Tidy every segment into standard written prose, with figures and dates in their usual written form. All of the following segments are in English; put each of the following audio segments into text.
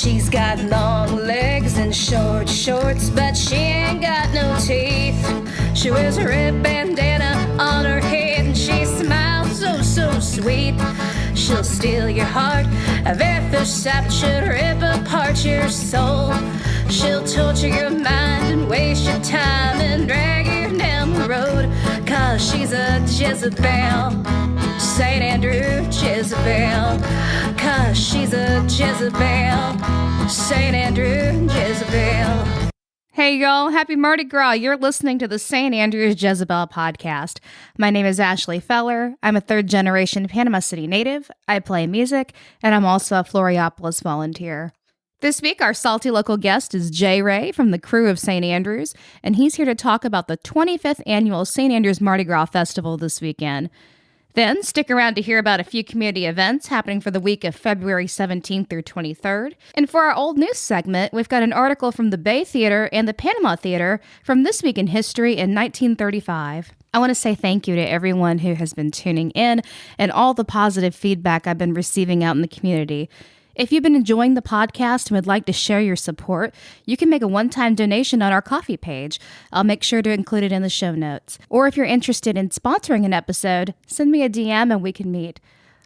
She's got long legs and short shorts, but she ain't got no teeth. She wears a red bandana on her head and she smiles so sweet. She'll steal your heart, a very first sight should rip apart your soul. She'll torture your mind and waste your time and drag you down the road, 'cause she's a Jezebel, St Andrews Jezebel, 'cause she's a Jezebel, St Andrews Jezebel. Hey y'all, happy Mardi Gras. You're listening to the St Andrews Jezebel Podcast. My name is Ashley Feller. I'm a third-generation Panama City native. I play music, and I'm also a Floriopolis volunteer. This week, our salty local guest is Jay Rae from the Krewe of St Andrews, and he's here to talk about the 25th annual St Andrews Mardi Gras Festival this weekend. Then, stick around to hear about a few community events happening for the week of February 17th through 23rd. And for our old news segment, we've got an article from the Bay Theater and the Panama Theater from This Week in History in 1935. I want to say thank you to everyone who has been tuning in and all the positive feedback I've been receiving out in the community. If you've been enjoying the podcast and would like to share your support, you can make a one-time donation on our Ko-fi page. I'll make sure to include it in the show notes. Or if you're interested in sponsoring an episode, send me a DM and we can meet.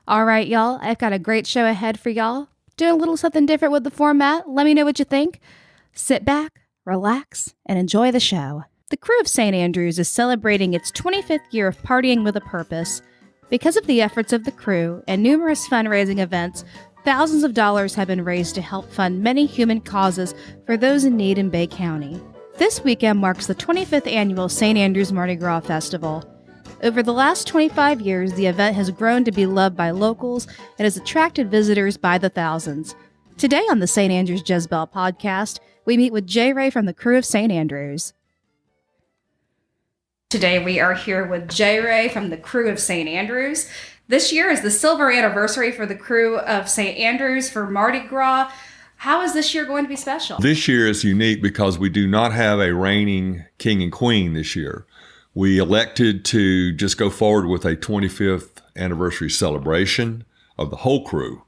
All right, y'all, I've got a great show ahead for y'all. Doing a little something different with the format. Let me know what you think. Sit back, relax, and enjoy the show. The Krewe of St Andrews is celebrating its 25th year of partying with a purpose. Because of the efforts of the Krewe and numerous fundraising events, thousands of dollars have been raised to help fund many human causes for those in need in Bay County. This weekend marks the 25th annual St Andrews Mardi Gras Festival. Over the last 25 years, the event has grown to be loved by locals and has attracted visitors by the thousands. Today on the St Andrews Jezebel Podcast, we meet with Jay Rae from the Krewe of St Andrews. Today we are here with Jay Rae from the Krewe of St Andrews. This year is the silver anniversary for the Krewe of St Andrews for Mardi Gras. How is this year going to be special? This year is unique because we do not have a reigning king and queen this year. We elected to just go forward with a 25th anniversary celebration of the whole Krewe.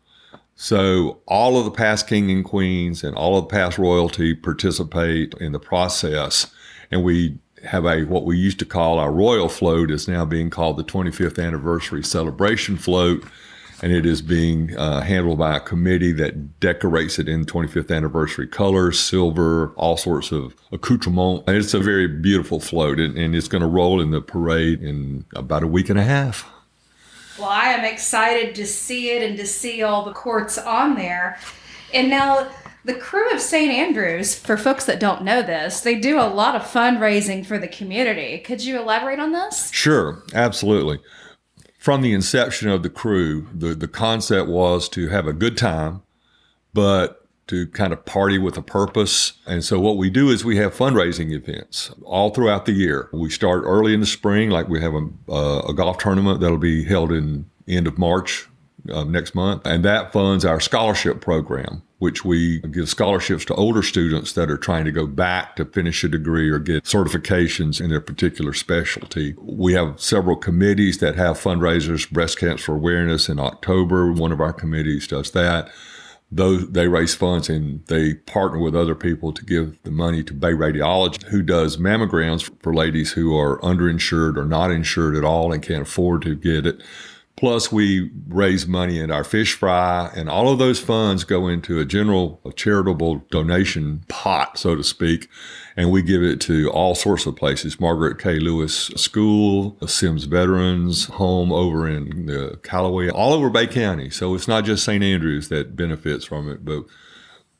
So all of the past king and queens and all of the past royalty participate in the process, and we have what we used to call our royal float is now being called the 25th anniversary celebration float, and it is being handled by a committee that decorates it in 25th anniversary colors, silver, all sorts of accoutrement. And it's a very beautiful float, and it's going to roll in the parade in about a week and a half. Well, I am excited to see it and to see all the courts on there. And now, the Krewe of St Andrews, for folks that don't know this, they do a lot of fundraising for the community. Could you elaborate on this? Sure, absolutely. From the inception of the Krewe, the concept was to have a good time, but to kind of party with a purpose. And so what we do is we have fundraising events all throughout the year. We start early in the spring, like we have a golf tournament that'll be held in end of March next month. And that funds our scholarship program, which we give scholarships to older students that are trying to go back to finish a degree or get certifications in their particular specialty. We have several committees that have fundraisers, breast cancer awareness in October. One of our committees does that. They raise funds and they partner with other people to give the money to Bay Radiology, who does mammograms for ladies who are underinsured or not insured at all and can't afford to get it. Plus, we raise money in our fish fry, and all of those funds go into a charitable donation pot, so to speak, and we give it to all sorts of places. Margaret K. Lewis School, the Sims Veterans Home over in Callaway, all over Bay County. So it's not just St. Andrews that benefits from it, but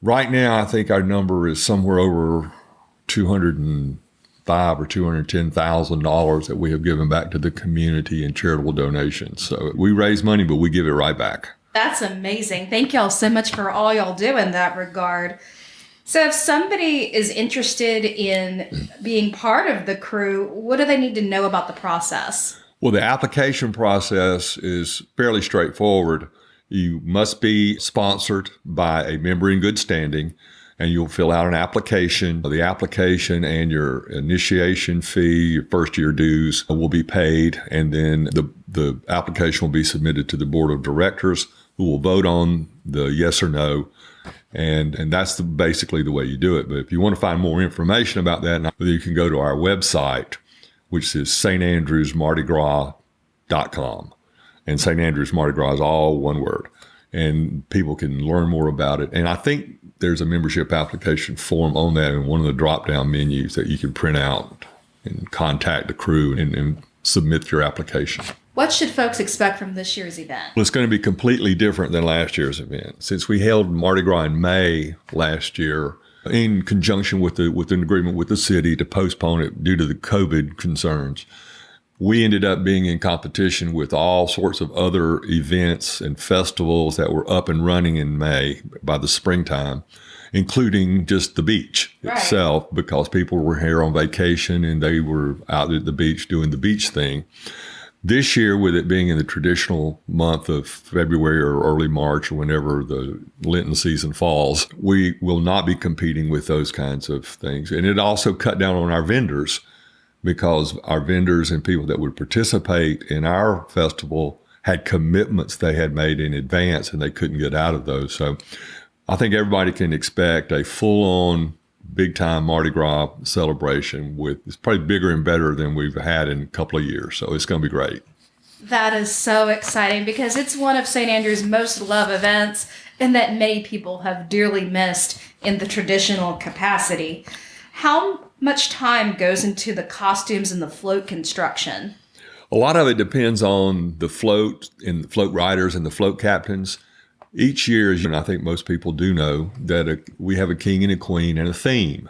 right now I think our number is somewhere over $205,000 or $210,000 that we have given back to the community in charitable donations. So we raise money, but we give it right back. That's amazing. Thank y'all so much for all y'all do in that regard. So if somebody is interested in being part of the Krewe, what do they need to know about the process? Well, the application process is fairly straightforward. You must be sponsored by a member in good standing, and you'll fill out an application. The application and your initiation fee, your first year dues will be paid, and then the application will be submitted to the board of directors, who will vote on the yes or no. And that's basically the way you do it. But if you want to find more information about that, you can go to our website, which is standrewsmardigras.com. And St. Andrews Mardi Gras is all one word. And people can learn more about it. And I think there's a membership application form on that in one of the drop-down menus that you can print out and contact the crew and submit your application. What should folks expect from this year's event? Well, it's going to be completely different than last year's event. Since we held Mardi Gras in May last year, in conjunction with an agreement with the city to postpone it due to the COVID concerns, we ended up being in competition with all sorts of other events and festivals that were up and running in May by the springtime, including just the beach itself, because people were here on vacation and they were out at the beach doing the beach thing. This year, with it being in the traditional month of February or early March or whenever the Lenten season falls, we will not be competing with those kinds of things. And it also cut down on our vendors, because our vendors and people that would participate in our festival had commitments they had made in advance and they couldn't get out of those. So I think everybody can expect a full-on, big-time Mardi Gras celebration it's probably bigger and better than we've had in a couple of years. So it's going to be great. That is so exciting because it's one of St. Andrews' most loved events and that many people have dearly missed in the traditional capacity. How much time goes into the costumes and the float construction? A lot of it depends on the float and the float riders and the float captains. Each year, as I think most people do know, that we have a king and a queen and a theme.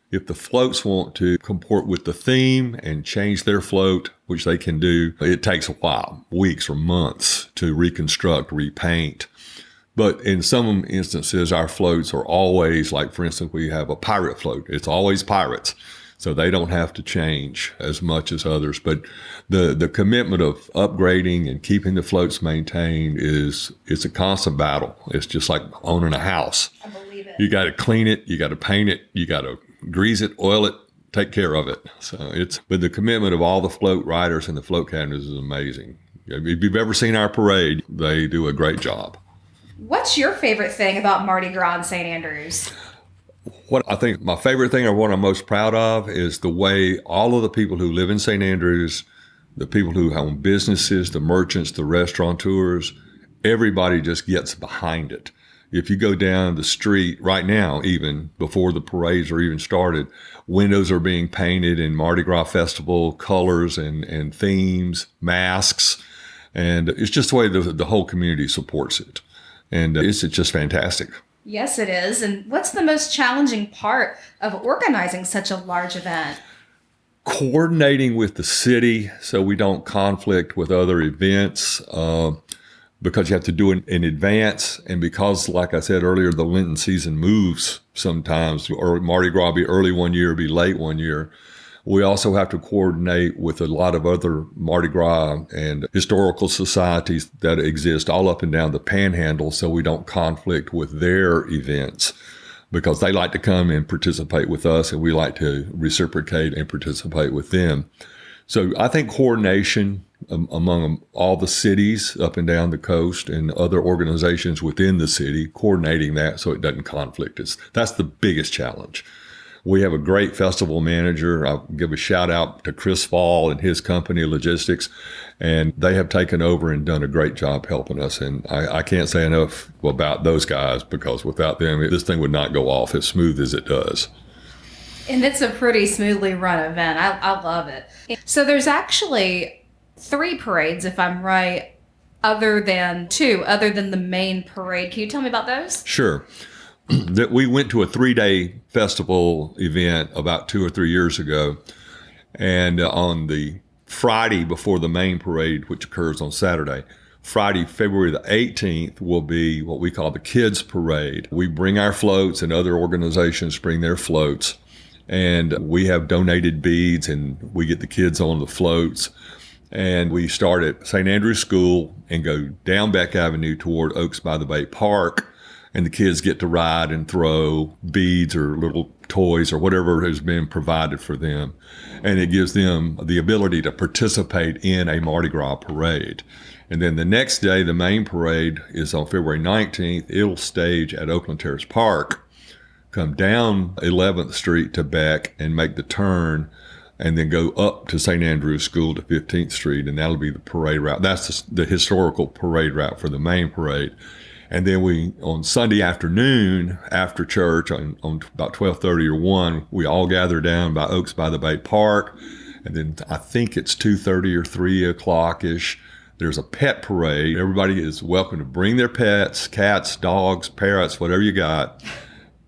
If the floats want to comport with the theme and change their float, which they can do, it takes a while, weeks or months to reconstruct, repaint. But in some instances, our floats are always, like for instance, we have a pirate float. It's always pirates. So they don't have to change as much as others. But the commitment of upgrading and keeping the floats maintained it's a constant battle. It's just like owning a house. I believe it. You got to clean it. You got to paint it. You got to grease it, oil it, take care of it. But the commitment of all the float riders and the float captains is amazing. If you've ever seen our parade, they do a great job. What's your favorite thing about Mardi Gras in St. Andrews? What I think my favorite thing, or what I'm most proud of, is the way all of the people who live in St. Andrews, the people who own businesses, the merchants, the restaurateurs, everybody just gets behind it. If you go down the street right now, even before the parades are even started, windows are being painted in Mardi Gras Festival colors and themes, masks, and it's just the way the whole community supports it. And it's just fantastic. Yes, it is. And what's the most challenging part of organizing such a large event? Coordinating with the city so we don't conflict with other events, because you have to do it in advance. And because, like I said earlier, the Lenten season moves sometimes, or Mardi Gras be early one year, be late one year. We also have to coordinate with a lot of other Mardi Gras and historical societies that exist all up and down the Panhandle, so we don't conflict with their events, because they like to come and participate with us and we like to reciprocate and participate with them. So I think coordination among all the cities up and down the coast and other organizations within the city, coordinating that so it doesn't conflict. That's the biggest challenge. We have a great festival manager. I'll give a shout out to Chris Fall and his company, Logistics, and they have taken over and done a great job helping us. And I can't say enough about those guys, because without them, this thing would not go off as smooth as it does. And it's a pretty smoothly run event. I love it. So there's actually 3 parades, if I'm right, other than the main parade. Can you tell me about those? Sure. That we went to a 3-day festival event about 2 or 3 years ago. And on the Friday before the main parade, which occurs on Saturday, Friday, February the 18th, will be what we call the Kids Parade. We bring our floats, and other organizations bring their floats. And we have donated beads, and we get the kids on the floats. And we start at St. Andrews School and go down Beck Avenue toward Oaks by the Bay Park. and the kids get to ride and throw beads or little toys or whatever has been provided for them. And it gives them the ability to participate in a Mardi Gras parade. And then the next day, the main parade is on February 19th. It'll stage at Oakland Terrace Park, come down 11th Street to Beck and make the turn, and then go up to St Andrews School to 15th Street, and that'll be the parade route. That's the historical parade route for the main parade. And then on Sunday afternoon, after church, on about 12:30 or 1, we all gather down by Oaks by the Bay Park. And then I think it's 2:30 or 3 o'clock-ish. There's a pet parade. Everybody is welcome to bring their pets, cats, dogs, parrots, whatever you got.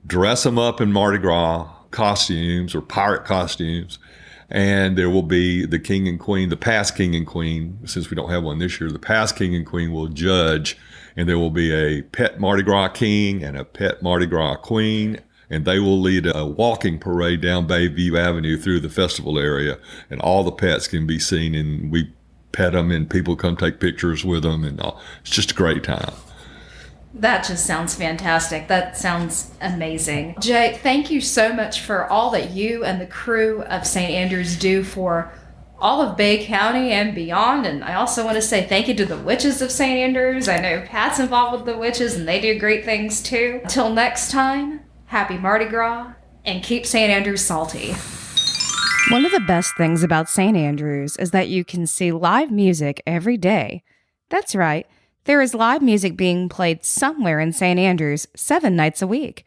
Dress them up in Mardi Gras costumes or pirate costumes. And there will be the king and queen, the past king and queen, since we don't have one this year, the past king and queen will judge, and there will be a pet Mardi Gras king and a pet Mardi Gras queen, and they will lead a walking parade down Bayview Avenue through the festival area, and all the pets can be seen, and we pet them, and people come take pictures with them, and all. It's just a great time. That just sounds fantastic. That sounds amazing. Jay, thank you so much for all that you and the crew of St. Andrews do for all of Bay County and beyond. And I also want to say thank you to the witches of St. Andrews. I know Pat's involved with the witches, and they do great things too. Until next time, happy Mardi Gras, and keep St. Andrews salty. One of the best things about St. Andrews is that you can see live music every day. That's right. There is live music being played somewhere in St. Andrews 7 nights a week.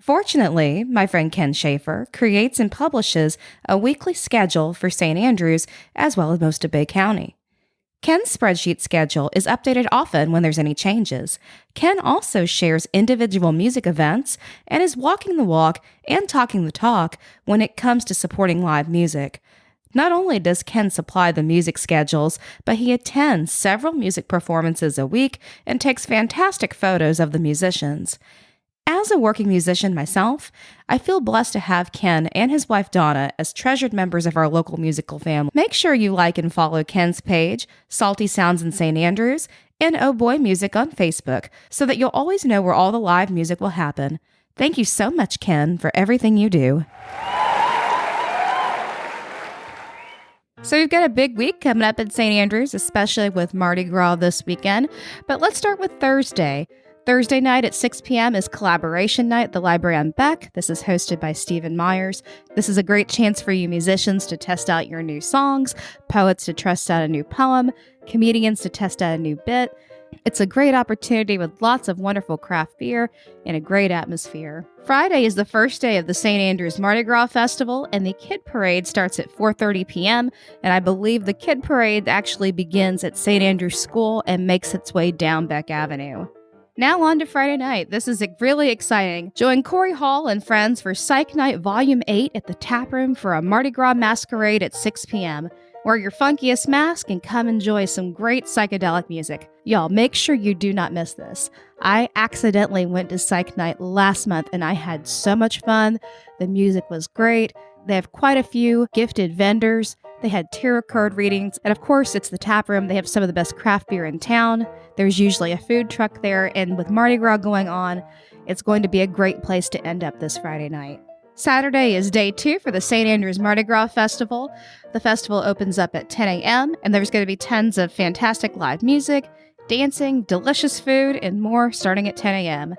Fortunately, my friend Ken Schaefer creates and publishes a weekly schedule for St. Andrews as well as most of Bay County. Ken's spreadsheet schedule is updated often when there's any changes. Ken also shares individual music events and is walking the walk and talking the talk when it comes to supporting live music. Not only does Ken supply the music schedules, but he attends several music performances a week and takes fantastic photos of the musicians. As a working musician myself, I feel blessed to have Ken and his wife Donna as treasured members of our local musical family. Make sure you like and follow Ken's page, Salty Sounds in St. Andrews, and Oh Boy Music on Facebook, so that you'll always know where all the live music will happen. Thank you so much, Ken, for everything you do. So we've got a big week coming up in St. Andrews, especially with Mardi Gras this weekend. But let's start with Thursday. Thursday night at 6 p.m. is Collaboration Night at the Library on Beck. This is hosted by Stephen Myers. This is a great chance for you musicians to test out your new songs, poets to test out a new poem, comedians to test out a new bit. It's a great opportunity with lots of wonderful craft beer and a great atmosphere. Friday is the first day of the St. Andrews Mardi Gras Festival, and the Kid Parade starts at 4:30 p.m., and I believe the Kid Parade actually begins at St. Andrews School and makes its way down Beck Avenue. Now on to Friday night. This is really exciting. Join Corey Hall and friends for Psych Night Volume 8 at the Taproom for a Mardi Gras masquerade at 6 p.m. Wear your funkiest mask and come enjoy some great psychedelic music. Y'all, make sure you do not miss this. I accidentally went to Psych Night last month and I had so much fun. The music was great. They have quite a few gifted vendors. They had tarot card readings. And of course, it's the Taproom. They have some of the best craft beer in town. There's usually a food truck there. And with Mardi Gras going on, it's going to be a great place to end up this Friday night. Saturday is day 2 for the St. Andrews Mardi Gras Festival. The festival opens up at 10 a.m. and there's going to be tons of fantastic live music, dancing, delicious food, and more starting at 10 a.m.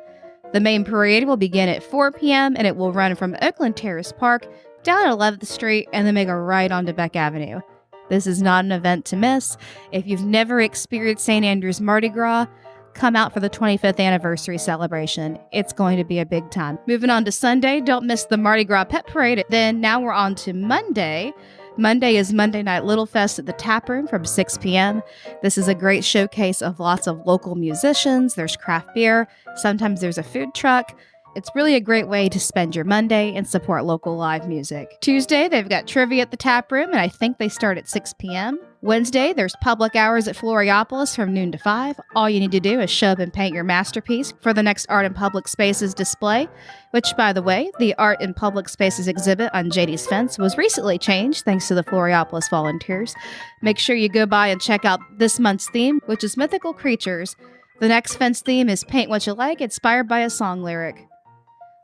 The main parade will begin at 4 p.m. and it will run from Oakland Terrace Park down 11th Street and then make a right onto Beck Avenue. This is not an event to miss. If you've never experienced St. Andrews Mardi Gras, come out for the 25th anniversary celebration. It's going to be a big time. Moving on to Sunday, don't miss the Mardi Gras Pet Parade. Then now we're on to Monday. Monday is Monday Night Little Fest at the Taproom from 6 p.m. This is a great showcase of lots of local musicians. There's craft beer. Sometimes there's a food truck. It's really a great way to spend your Monday and support local live music. Tuesday, they've got trivia at the Taproom, and I think they start at 6 p.m. Wednesday, there's public hours at Floriopolis from noon to 5. All you need to do is show up and paint your masterpiece for the next Art in Public Spaces display, which, by the way, the Art in Public Spaces exhibit on JD's fence was recently changed thanks to the Floriopolis volunteers. Make sure you go by and check out this month's theme, which is mythical creatures. The next fence theme is Paint What You Like, inspired by a song lyric.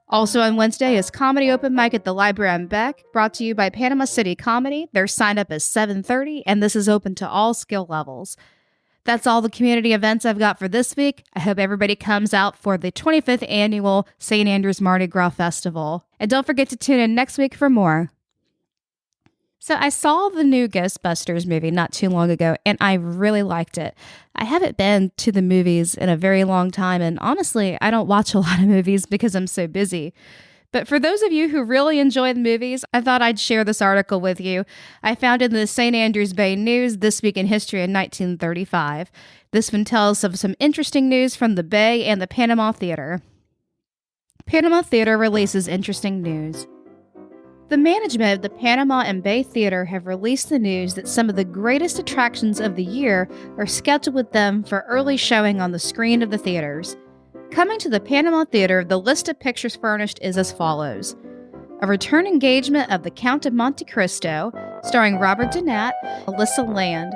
Also on Wednesday is Comedy Open Mic at the Library on Beck, brought to you by Panama City Comedy. Their sign-up is $7.30, and this is open to all skill levels. That's all the community events I've got for this week. I hope everybody comes out for the 25th annual St Andrews Mardi Gras Festival. And don't forget to tune in next week for more. So I saw the new Ghostbusters movie not too long ago, and I really liked it. I haven't been to the movies in a very long time, and honestly, I don't watch a lot of movies because I'm so busy. But for those of you who really enjoy the movies, I thought I'd share this article with you. I found it in the St. Andrews Bay News, This Week in History in 1935. This one tells of some interesting news from the Bay and the Panama Theater. Panama Theater releases interesting news. The management of the Panama and Bay Theater have released the news that some of the greatest attractions of the year are scheduled with them for early showing on the screen of the theaters. Coming to the Panama Theater, the list of pictures furnished is as follows. A return engagement of The Count of Monte Cristo, starring Robert Donat, Alyssa Land.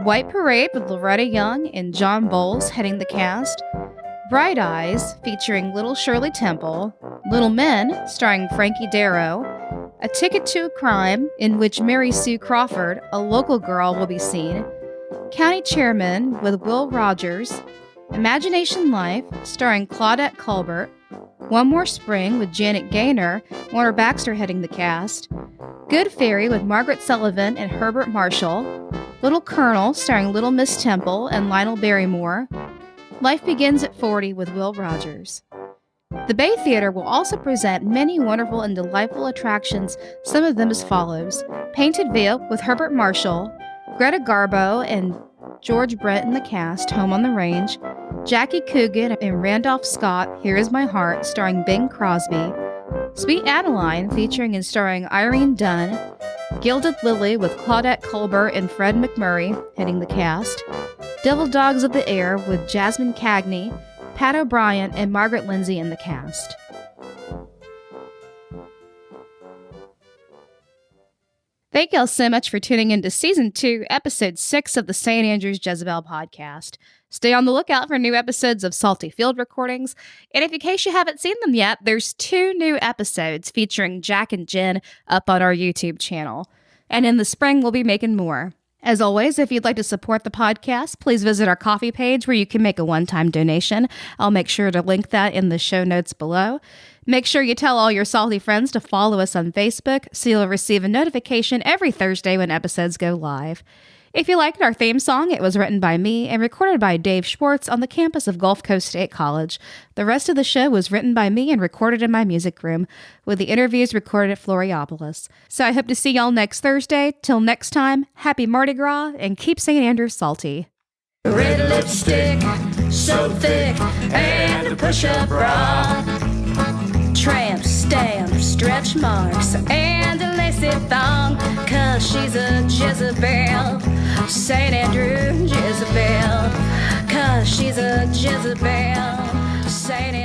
White Parade with Loretta Young and John Bowles heading the cast. Bright Eyes, featuring Little Shirley Temple. Little Men, starring Frankie Darro. A Ticket to a Crime, in which Mary Sue Crawford, a local girl, will be seen. County Chairman with Will Rogers. Imagination Life, starring Claudette Colbert. One More Spring with Janet Gaynor, Warner Baxter heading the cast. Good Fairy with Margaret Sullivan and Herbert Marshall. Little Colonel, starring Little Miss Temple and Lionel Barrymore. Life Begins at 40 with Will Rogers. The Bay Theater will also present many wonderful and delightful attractions, some of them as follows. Painted Veil with Herbert Marshall, Greta Garbo and George Brent in the cast, Home on the Range, Jackie Coogan and Randolph Scott, Here Is My Heart, starring Bing Crosby, Sweet Adeline, featuring and starring Irene Dunn, Gilded Lily with Claudette Colbert and Fred McMurray, heading the cast, Devil Dogs of the Air with Jasmine Cagney, Pat O'Brien, and Margaret Lindsay in the cast. Thank y'all so much for tuning in to Season 2, Episode 6 of the St. Andrews Jezebel Podcast. Stay on the lookout for new episodes of Salty Field Recordings, and if in case you haven't seen them yet, there's 2 new episodes featuring Jack and Jen up on our YouTube channel. And in the spring, we'll be making more. As always, if you'd like to support the podcast, please visit our Ko-fi page where you can make a one-time donation. I'll make sure to link that in the show notes below. Make sure you tell all your salty friends to follow us on Facebook so you'll receive a notification every Thursday when episodes go live. If you liked our theme song, it was written by me and recorded by Dave Schwartz on the campus of Gulf Coast State College. The rest of the show was written by me and recorded in my music room, with the interviews recorded at Floriopolis. So I hope to see y'all next Thursday. Till next time, happy Mardi Gras and keep St. Andrews salty. Red lipstick, so thick, and a push-up bra. Tramp stamp, stretch marks, and a lacy thong, 'cause she's a Jezebel, St. Andrews Jezebel, 'cause she's a Jezebel, St.